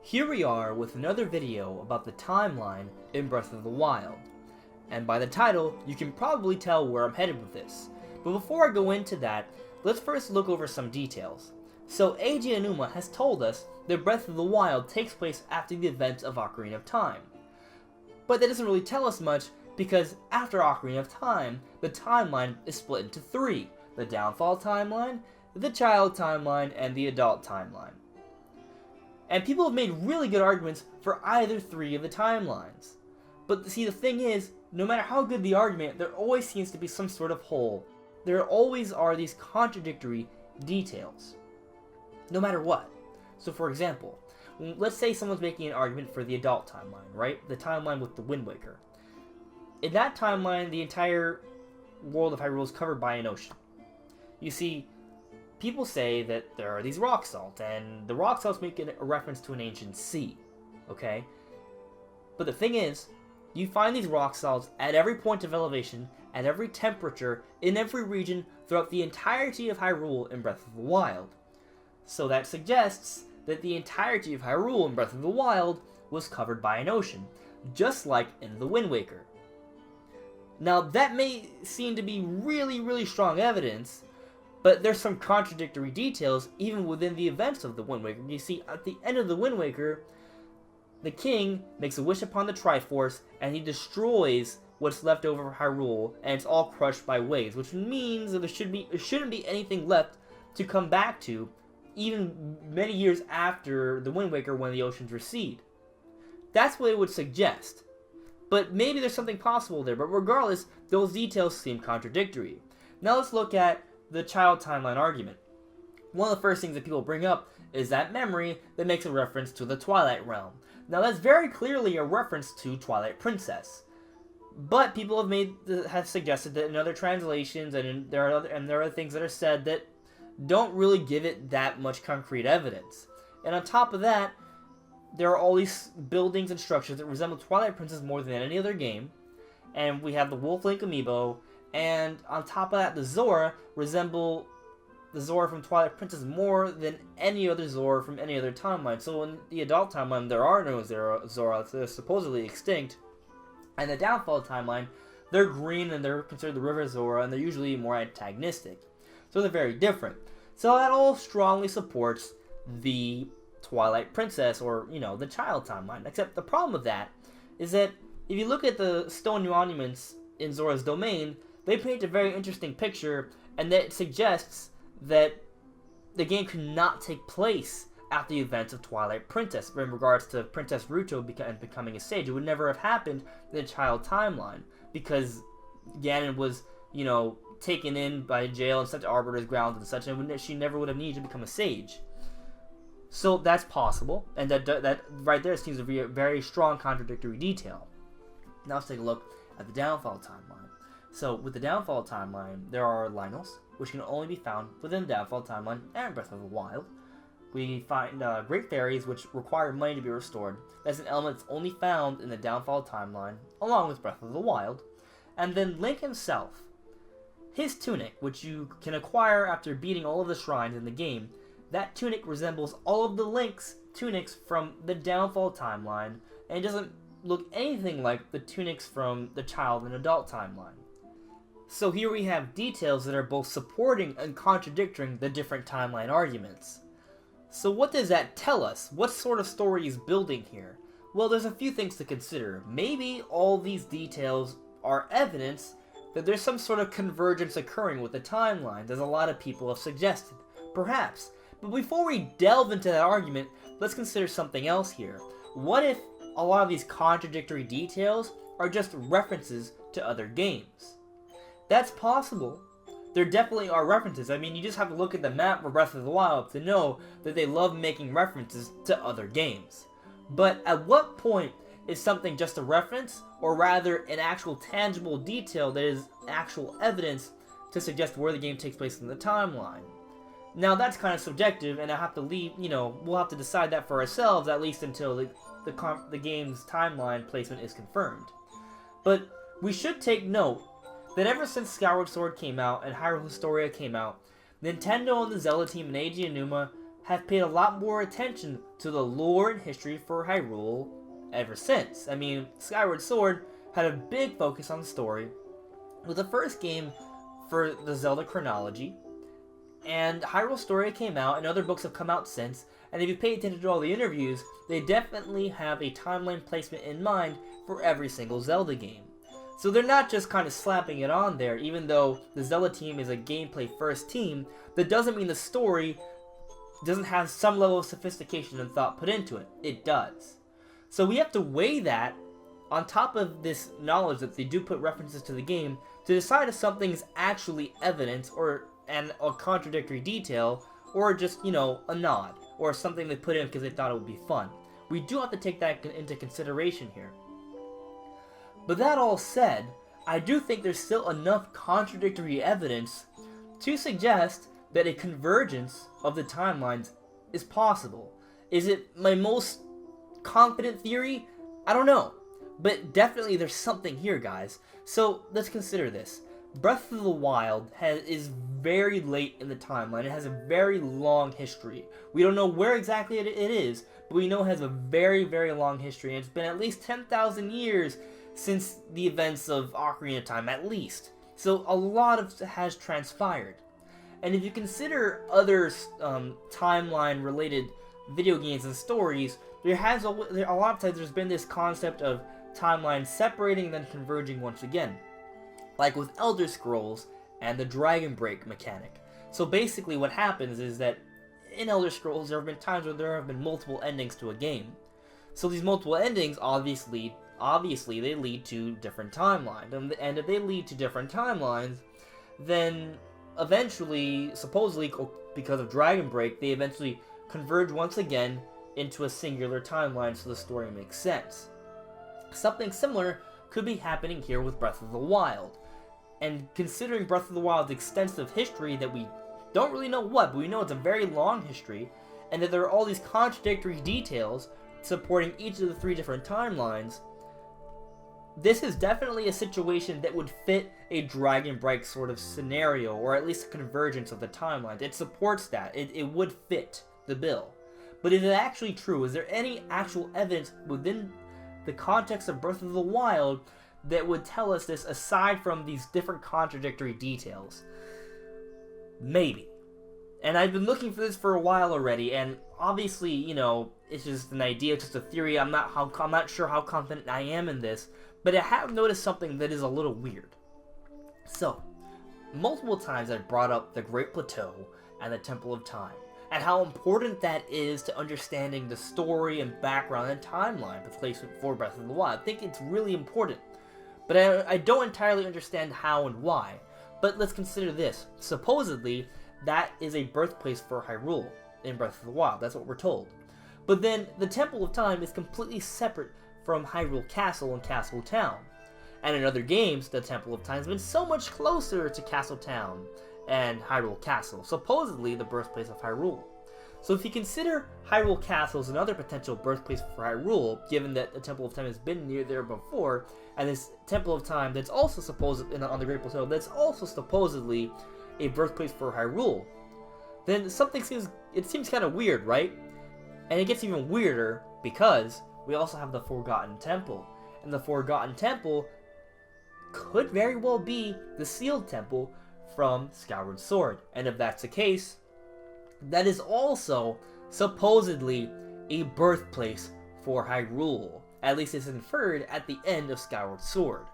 Here we are with another video about the timeline in Breath of the Wild. And by the title, you can probably tell where I'm headed with this. But before I go into that, let's first look over some details. So Eiji Aonuma has told us that Breath of the Wild takes place after the events of Ocarina of Time. But that doesn't really tell us much because after Ocarina of Time, the timeline is split into three: the Downfall timeline, the Child timeline, and the Adult timeline. And people have made really good arguments for either three of the timelines. But see, the thing is, no matter how good the argument, there always seems to be some sort of hole. There always are these contradictory details. No matter what. So for example, let's say someone's making an argument for the adult timeline, right? The timeline with the Wind Waker. In that timeline, the entire world of Hyrule is covered by an ocean. You see, people say that there are these rock salts, and the rock salts make a reference to an ancient sea, okay? But the thing is, you find these rock salts at every point of elevation, at every temperature, in every region, throughout the entirety of Hyrule in Breath of the Wild. So that suggests that the entirety of Hyrule in Breath of the Wild was covered by an ocean, just like in the Wind Waker. Now that may seem to be really strong evidence, but there's some contradictory details even within the events of the Wind Waker. You see, at the end of the Wind Waker, the king makes a wish upon the Triforce, and he destroys what's left over of Hyrule, and it's all crushed by waves, which means that there shouldn't be anything left to come back to, even many years after the Wind Waker when the oceans recede. That's what it would suggest. But maybe there's something possible there, but regardless, those details seem contradictory. Now let's look at the child timeline argument. One of the first things that people bring up is that memory that makes a reference to the Twilight Realm. Now that's very clearly a reference to Twilight Princess. But people have suggested that in other translations there are other things that are said that don't really give it that much concrete evidence. And on top of that, there are all these buildings and structures that resemble Twilight Princess more than any other game. And we have the Wolf Link amiibo, and on top of that, the Zora resemble the Zora from Twilight Princess more than any other Zora from any other timeline. So in the adult timeline, there are no Zora, they're supposedly extinct. And the Downfall timeline, they're green and they're considered the River Zora, and they're usually more antagonistic. So they're very different. So that all strongly supports the Twilight Princess, or, the Child timeline. Except the problem with that is that if you look at the stone monuments in Zora's domain, they paint a very interesting picture, and that suggests that the game could not take place after the events of Twilight Princess. In regards to Princess Ruto becoming a sage, it would never have happened in the Child timeline, because Ganon was, taken in by jail and sent to Arbiter's grounds and such, and she never would have needed to become a sage. So that's possible, and that right there seems to be a very strong contradictory detail. Now let's take a look at the Downfall timeline. So with the Downfall timeline, there are Lynels, which can only be found within the Downfall timeline and Breath of the Wild. We find Great Fairies, which require money to be restored. That's an element that's only found in the Downfall timeline, along with Breath of the Wild. And then Link himself. His tunic, which you can acquire after beating all of the shrines in the game, that tunic resembles all of the Link's tunics from the Downfall timeline, and it doesn't look anything like the tunics from the Child and Adult timeline. So here we have details that are both supporting and contradicting the different timeline arguments. So what does that tell us? What sort of story is building here? Well, there's a few things to consider. Maybe all these details are evidence that there's some sort of convergence occurring with the timelines, as a lot of people have suggested. Perhaps. But before we delve into that argument, let's consider something else here. What if a lot of these contradictory details are just references to other games? That's possible. There definitely are references. I mean, you just have to look at the map for Breath of the Wild to know that they love making references to other games. But at what point is something just a reference, or rather an actual tangible detail that is actual evidence to suggest where the game takes place in the timeline? Now that's kind of subjective, and I have to we'll have to decide that for ourselves, at least until the game's timeline placement is confirmed. But we should take note that ever since Skyward Sword came out and Hyrule Historia came out, Nintendo and the Zelda team and Eiji Aonuma have paid a lot more attention to the lore and history for Hyrule ever since. I mean, Skyward Sword had a big focus on the story, with the first game for the Zelda chronology, and Hyrule Story came out, and other books have come out since, and if you pay attention to all the interviews, they definitely have a timeline placement in mind for every single Zelda game. So they're not just kind of slapping it on there. Even though the Zelda team is a gameplay first team, that doesn't mean the story doesn't have some level of sophistication and thought put into it. It does. So we have to weigh that on top of this knowledge that they do put references to the game to decide if something's actually evidence or a contradictory detail, or just, you know, a nod, or something they put in because they thought it would be fun. We do have to take that into consideration here. But that all said, I do think there's still enough contradictory evidence to suggest that a convergence of the timelines is possible. Is it my most confident theory? I don't know. But definitely there's something here, guys. So let's consider this. Breath of the Wild is very late in the timeline. It has a very long history. We don't know where exactly it is, but we know it has a very, very long history. And it's been at least 10,000 years since the events of Ocarina of Time, at least. So a lot has transpired. And if you consider other timeline-related video games and stories, a lot of times there's been this concept of timelines separating and then converging once again. Like with Elder Scrolls and the Dragon Break mechanic. So basically what happens is that in Elder Scrolls there have been times where there have been multiple endings to a game. So these multiple endings obviously they lead to different timelines. And if they lead to different timelines, then eventually, supposedly because of Dragon Break, they eventually converge once again into a singular timeline so the story makes sense. Something similar could be happening here with Breath of the Wild. And considering Breath of the Wild's extensive history that we don't really know but we know it's a very long history, and that there are all these contradictory details supporting each of the three different timelines, this is definitely a situation that would fit a Dragon Break sort of scenario, or at least a convergence of the timelines. It supports that. It would fit the bill. But is it actually true? Is there any actual evidence within the context of Breath of the Wild that would tell us this aside from these different contradictory details? Maybe. And I've been looking for this for a while already, and obviously, you know, it's just an idea, just a theory. I'm not sure how confident I am in this, but I have noticed something that is a little weird. So, multiple times I've brought up the Great Plateau and the Temple of Time, and how important that is to understanding the story and background and timeline placement for Breath of the Wild. I think it's really important, but I don't entirely understand how and why. But let's consider this. Supposedly, that is a birthplace for Hyrule in Breath of the Wild. That's what we're told. But then, the Temple of Time is completely separate from Hyrule Castle and Castle Town. And in other games, the Temple of Time has been so much closer to Castle Town and Hyrule Castle, supposedly the birthplace of Hyrule. So if you consider Hyrule Castle as another potential birthplace for Hyrule, given that the Temple of Time has been near there before, and this Temple of Time that's also on the Great Plateau, that's also supposedly a birthplace for Hyrule, then it seems kind of weird, right? And it gets even weirder because we also have the Forgotten Temple, and the Forgotten Temple could very well be the Sealed Temple from Skyward Sword. And if that's the case, that is also supposedly a birthplace for Hyrule. At least it's inferred at the end of Skyward Sword.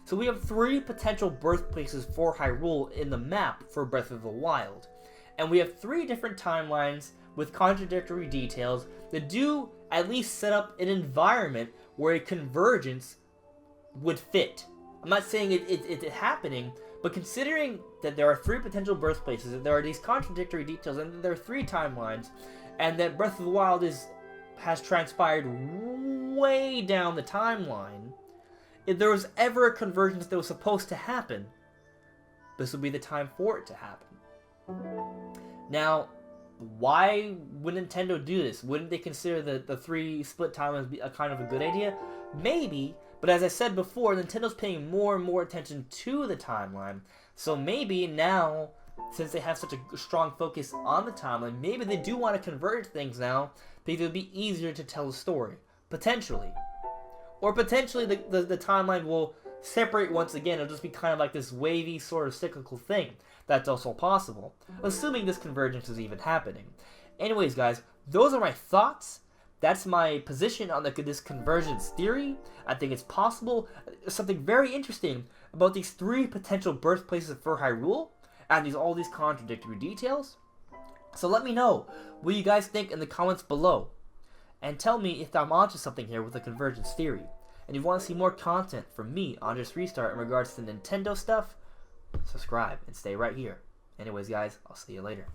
So we have three potential birthplaces for Hyrule in the map for Breath of the Wild. And we have three different timelines with contradictory details that do at least set up an environment where a convergence would fit. I'm not saying it's happening, but considering that there are three potential birthplaces, that there are these contradictory details, and that there are three timelines, and that Breath of the Wild has transpired way down the timeline, if there was ever a convergence that was supposed to happen, this would be the time for it to happen. Now, why would Nintendo do this? Wouldn't they consider the three split timelines be a kind of a good idea? Maybe, but as I said before, Nintendo's paying more and more attention to the timeline, so maybe now since they have such a strong focus on the timeline, maybe they do want to converge things now because it would be easier to tell a story. Potentially. Or potentially the timeline will separate once again. It'll just be kind of like this wavy sort of cyclical thing. That's also possible. Assuming this convergence is even happening. Anyways, guys, those are my thoughts. That's my position on this convergence theory. I think it's possible. Something very interesting about these 3 potential birthplaces for Hyrule and all these contradictory details. So let me know what you guys think in the comments below. And tell me if I'm onto something here with the convergence theory. And if you want to see more content from me on Just Restart in regards to Nintendo stuff, subscribe and stay right here. Anyways, guys, I'll see you later.